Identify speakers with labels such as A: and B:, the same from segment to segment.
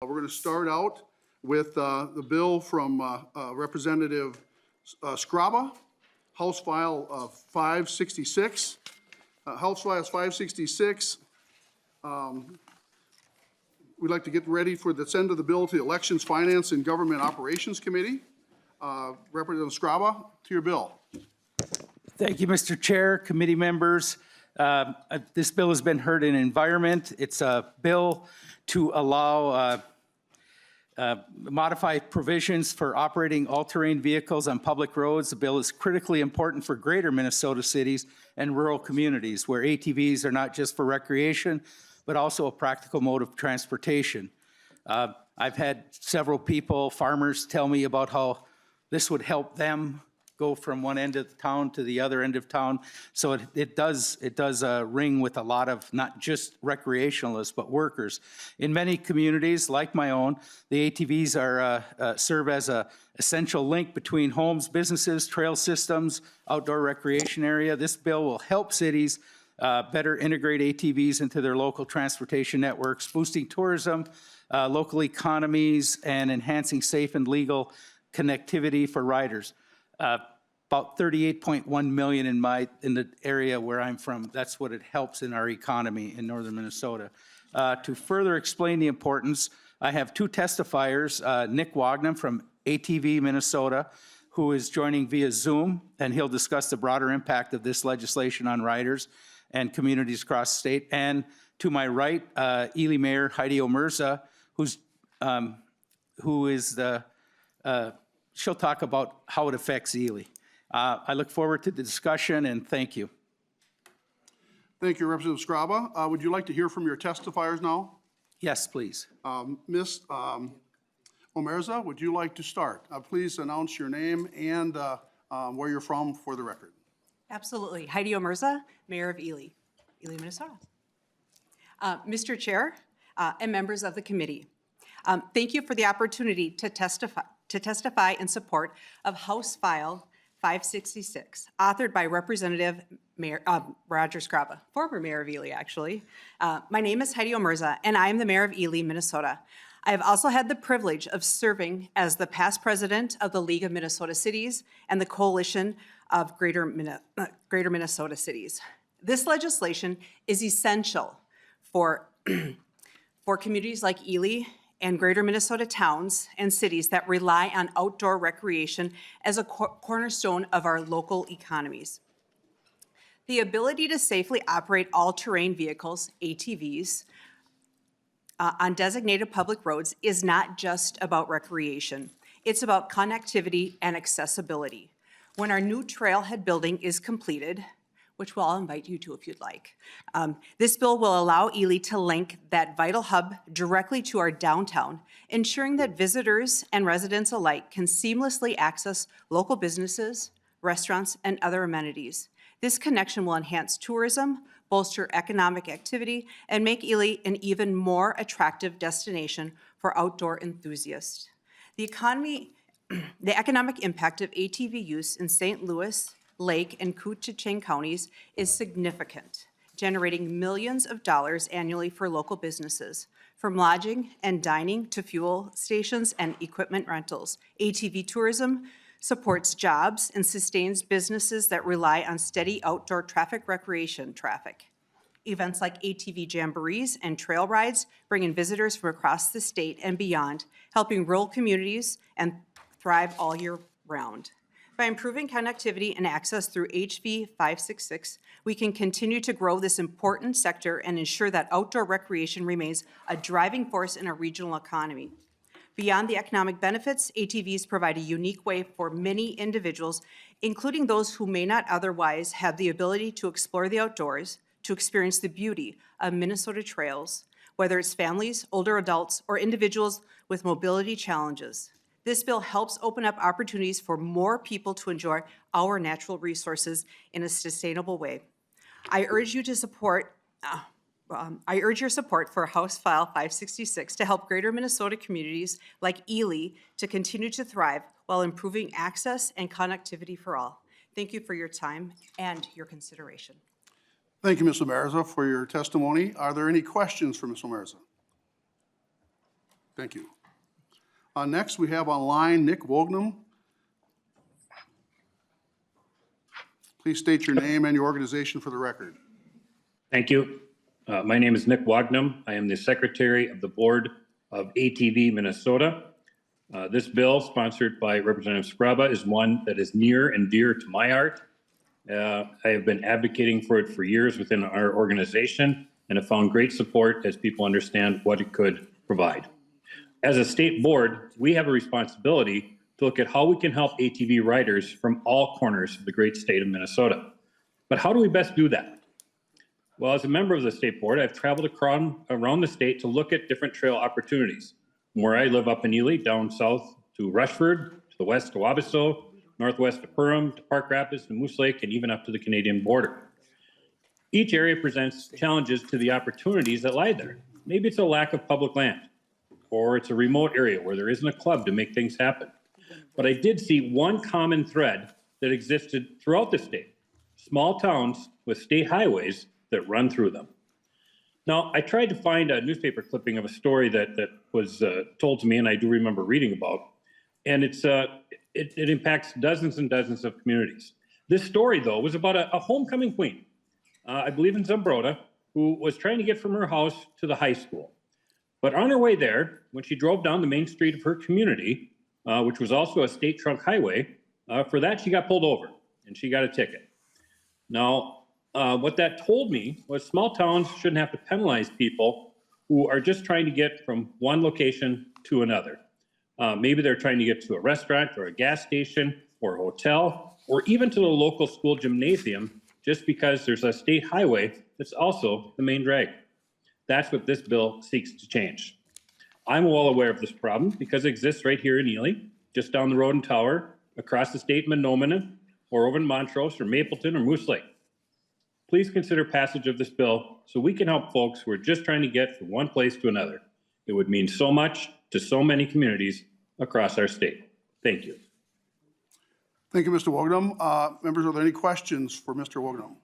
A: We're going to start out with the bill from Representative Skraba, House File 566. House File 566. We'd like to get ready for the send of the bill to the Elections, Finance, and Government Operations Committee. Representative Skraba, to your bill.
B: Thank you, Mr. Chair, committee members. This bill has been heard in Environment. It's a bill to allow modified provisions for operating all-terrain vehicles on public roads. The bill is critically important for greater Minnesota cities and rural communities where ATVs are not just for recreation, but also a practical mode of transportation. I've had several people, farmers, tell me about how this would help them go from one end of the town to the other end of town. So it does ring with a lot of not just recreationalists, but workers. In many communities, like my own, the ATVs serve as an essential link between homes, businesses, trail systems, outdoor recreation area. This bill will help cities better integrate ATVs into their local transportation networks, boosting tourism, local economies, and enhancing safe and legal connectivity for riders. About 38.1 million in the area where I'm from. That's what it helps in our economy in northern Minnesota. To further explain the importance, I have two testifiers, Nick Wagner from ATV Minnesota, who is joining via Zoom, and he'll discuss the broader impact of this legislation on riders and communities across the state. And to my right, Ely Mayor Heidi Omerza, who is the she'll talk about how it affects Ely. I look forward to the discussion, and thank you.
A: Thank you, Representative Skraba. Would you like to hear from your testifiers now?
B: Yes, please.
A: Ms. Omerza, would you like to start? Please announce your name and where you're from for the record.
C: Absolutely. Heidi Omerza, Mayor of Ely, Minnesota. Mr. Chair and members of the committee, thank you for the opportunity to testify in support of House File 566, authored by Representative Roger Skraba, former Mayor of Ely, actually. My name is Heidi Omerza, and I am the Mayor of Ely, Minnesota. I have also had the privilege of serving as the past president of the League of Minnesota Cities and the Coalition of Greater Minnesota Cities. This legislation is essential for communities like Ely and greater Minnesota towns and cities that rely on outdoor recreation as a cornerstone of our local economies. The ability to safely operate all-terrain vehicles, ATVs, on designated public roads is not just about recreation. It's about connectivity and accessibility. When our new trailhead building is completed, which I'll invite you to if you'd like. This bill will allow Ely to link that vital hub directly to our downtown, ensuring that visitors and residents alike can seamlessly access local businesses, restaurants, and other amenities. This connection will enhance tourism, bolster economic activity, and make Ely an even more attractive destination for outdoor enthusiasts. The economic impact of ATV use in St. Louis, Lake, and Koochiching counties is significant, generating millions of dollars annually for local businesses. From lodging and dining to fuel stations and equipment rentals, ATV tourism supports jobs and sustains businesses that rely on steady outdoor recreation traffic. Events like ATV jamborees and trail rides bring in visitors from across the state and beyond, helping rural communities and thrive all year round. By improving connectivity and access through HF566, we can continue to grow this important sector and ensure that outdoor recreation remains a driving force in our regional economy. Beyond the economic benefits, ATVs provide a unique way for many individuals, including those who may not otherwise have the ability to explore the outdoors, to experience the beauty of Minnesota trails, whether it's families, older adults, or individuals with mobility challenges. This bill helps open up opportunities for more people to enjoy our natural resources in a sustainable way. I urge your support for House File 566 to help greater Minnesota communities like Ely to continue to thrive while improving access and connectivity for all. Thank you for your time and your consideration.
A: Thank you, Ms. Omerza, for your testimony. Are there any questions for Ms. Omerza? Thank you. Next, we have online Nick Wognam. Please state your name and your organization for the record.
D: Thank you. My name is Nick Wognam. I am the Secretary of the Board of ATV Minnesota. This bill, sponsored by Representative Scraba, is one that is near and dear to my heart. I have been advocating for it for years within our organization and have found great support as people understand what it could provide. As a state board, we have a responsibility to look at how we can help ATV riders from all corners of the great state of Minnesota. But how do we best do that? Well, as a member of the state board, I've traveled around the state to look at different trail opportunities. From where I live up in Ely, down south to Rushford, to the west to Wabiso, northwest to Perham, to Park Rapids, to Moose Lake, and even up to the Canadian border. Each area presents challenges to the opportunities that lie there. Maybe it's a lack of public land, or it's a remote area where there isn't a club to make things happen. But I did see one common thread that existed throughout the state: small towns with state highways that run through them. Now, I tried to find a newspaper clipping of a story that was told to me, and I do remember reading about, and it impacts dozens and dozens of communities. This story, though, was about a homecoming queen, I believe in Zumbrota, who was trying to get from her house to the high school. But on her way there, when she drove down the main street of her community, which was also a state trunk highway, for that she got pulled over and she got a ticket. Now, what that told me was small towns shouldn't have to penalize people who are just trying to get from one location to another. Maybe they're trying to get to a restaurant or a gas station or a hotel or even to the local school gymnasium just because there's a state highway that's also the main drag. That's what this bill seeks to change. I'm well aware of this problem because it exists right here in Ely, just down the road in Tower, across the state in Menominee, or over in Montrose or Mapleton or Moose Lake. Please consider passage of this bill so we can help folks who are just trying to get from one place to another. It would mean so much to so many communities across our state. Thank you.
A: Thank you, Mr. Wognam. Members, are there any questions for Mr. Wognam?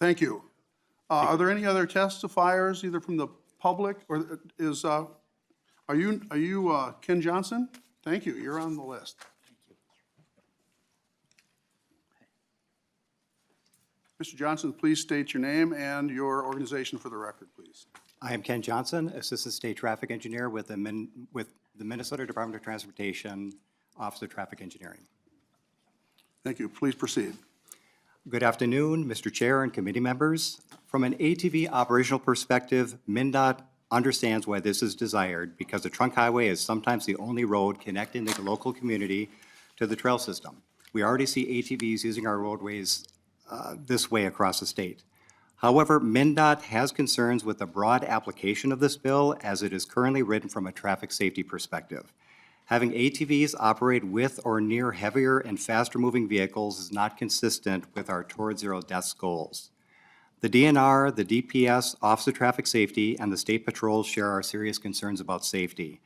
A: Thank you. Are there any other testifiers, either from the public or are you Ken Johnson? Thank you. You're on the list. Mr. Johnson, please state your name and your organization for the record, please.
E: I am Ken Johnson, Assistant State Traffic Engineer with the Minnesota Department of Transportation, Office of Traffic Engineering.
A: Thank you. Please proceed.
E: Good afternoon, Mr. Chair and committee members. From an ATV operational perspective, MnDOT understands why this is desired because the trunk highway is sometimes the only road connecting the local community to the trail system. We already see ATVs using our roadways this way across the state. However, MnDOT has concerns with the broad application of this bill as it is currently written from a traffic safety perspective. Having ATVs operate with or near heavier and faster moving vehicles is not consistent with our Towards Zero Deaths goals. The DNR, the DPS, Office of Traffic Safety, and the state patrols share our serious concerns about safety.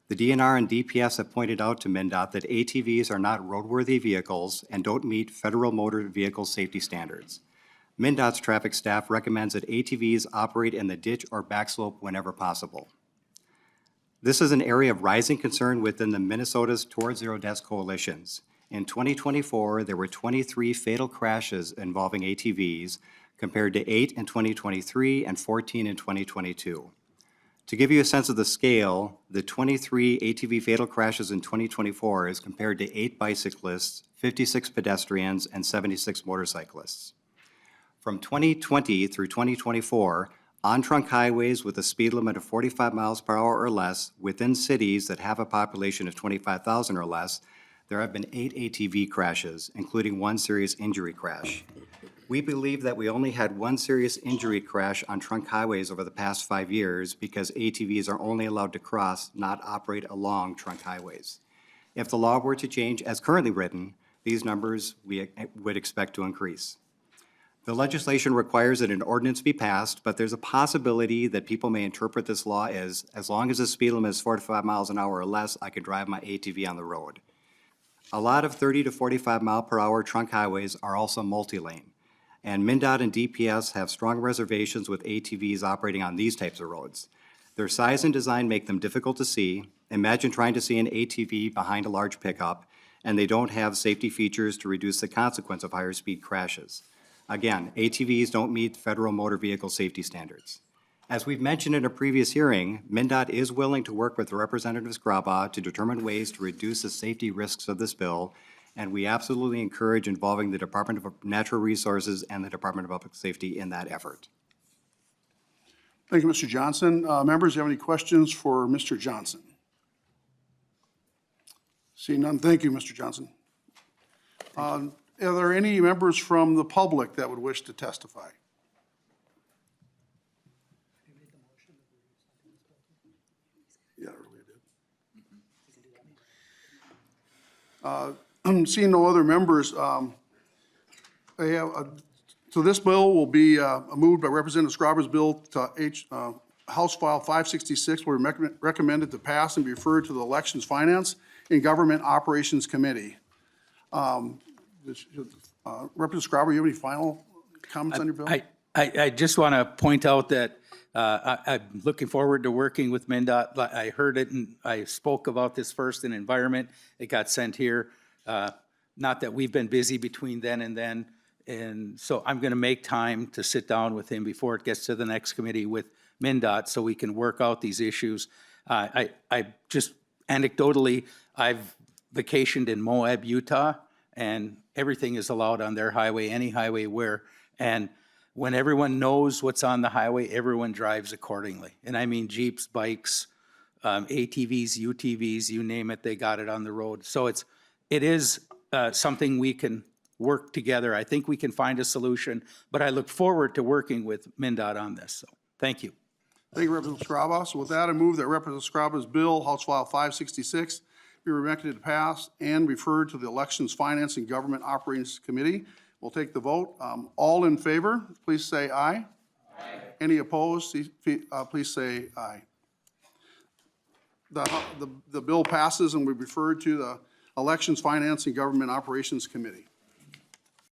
E: The DNR and DPS have pointed out to MnDOT that ATVs are not roadworthy vehicles and don't meet federal motor vehicle safety standards. MnDOT's traffic staff recommends that ATVs operate in the ditch or backslope whenever possible. This is an area of rising concern within the Minnesota's Towards Zero Deaths coalitions. In 2024, there were 23 fatal crashes involving ATVs, compared to 8 in 2023 and 14 in 2022. To give you a sense of the scale, the 23 ATV fatal crashes in 2024 is compared to 8 bicyclists, 56 pedestrians, and 76 motorcyclists. From 2020 through 2024, on-trunk highways with a speed limit of 45 miles per hour or less within cities that have a population of 25,000 or less, there have been 8 ATV crashes, including 1 serious injury crash. We believe that we only had 1 serious injury crash on trunk highways over the past 5 years because ATVs are only allowed to cross, not operate along trunk highways. If the law were to change as currently written, these numbers we would expect to increase. The legislation requires that an ordinance be passed, but there's a possibility that people may interpret this law as long as the speed limit is 45 miles an hour or less, I can drive my ATV on the road. A lot of 30 to 45 mile per hour trunk highways are also multi-lane. And MnDOT and DPS have strong reservations with ATVs operating on these types of roads. Their size and design make them difficult to see. Imagine trying to see an ATV behind a large pickup, and they don't have safety features to reduce the consequence of higher speed crashes. Again, ATVs don't meet federal motor vehicle safety standards. As we've mentioned in a previous hearing, MnDOT is willing to work with Representative Skraba to determine ways to reduce the safety risks of this bill, and we absolutely encourage involving the Department of Natural Resources and the Department of Public Safety in that effort.
A: Thank you, Mr. Johnson. Members, do you have any questions for Mr. Johnson? Seeing none, thank you, Mr. Johnson. Are there any members from the public that would wish to testify? Yeah, I really did. Seeing no other members, so this bill will be moved by Representative Skraba's bill to House File 566, where we recommended to pass and be referred to the Elections, Finance, and Government Operations Committee. Representative Skraba, you have any final comments on your bill?
B: I just want to point out that I'm looking forward to working with MnDOT. I heard it and I spoke about this first in environment. It got sent here. Not that we've been busy between then and then. And so I'm going to make time to sit down with him before it gets to the next committee with MnDOT so we can work out these issues. I just anecdotally, I've vacationed in Moab, Utah, and everything is allowed on their highway, any highway where, and when everyone knows what's on the highway, everyone drives accordingly. And I mean Jeeps, bikes, ATVs, UTVs, you name it, they got it on the road. So it is something we can work together. I think we can find a solution, but I look forward to working with MnDOT on this. So thank you.
A: Thank you, Representative Skraba. So with that, I move that Representative Skraba's bill, House File 566, be recommended to pass and referred to the Elections, Finance, and Government Operations Committee. We'll take the vote. All in favor, please say aye. Aye. Any opposed, please say aye. The bill passes and we refer to the Elections, Finance, and Government Operations Committee.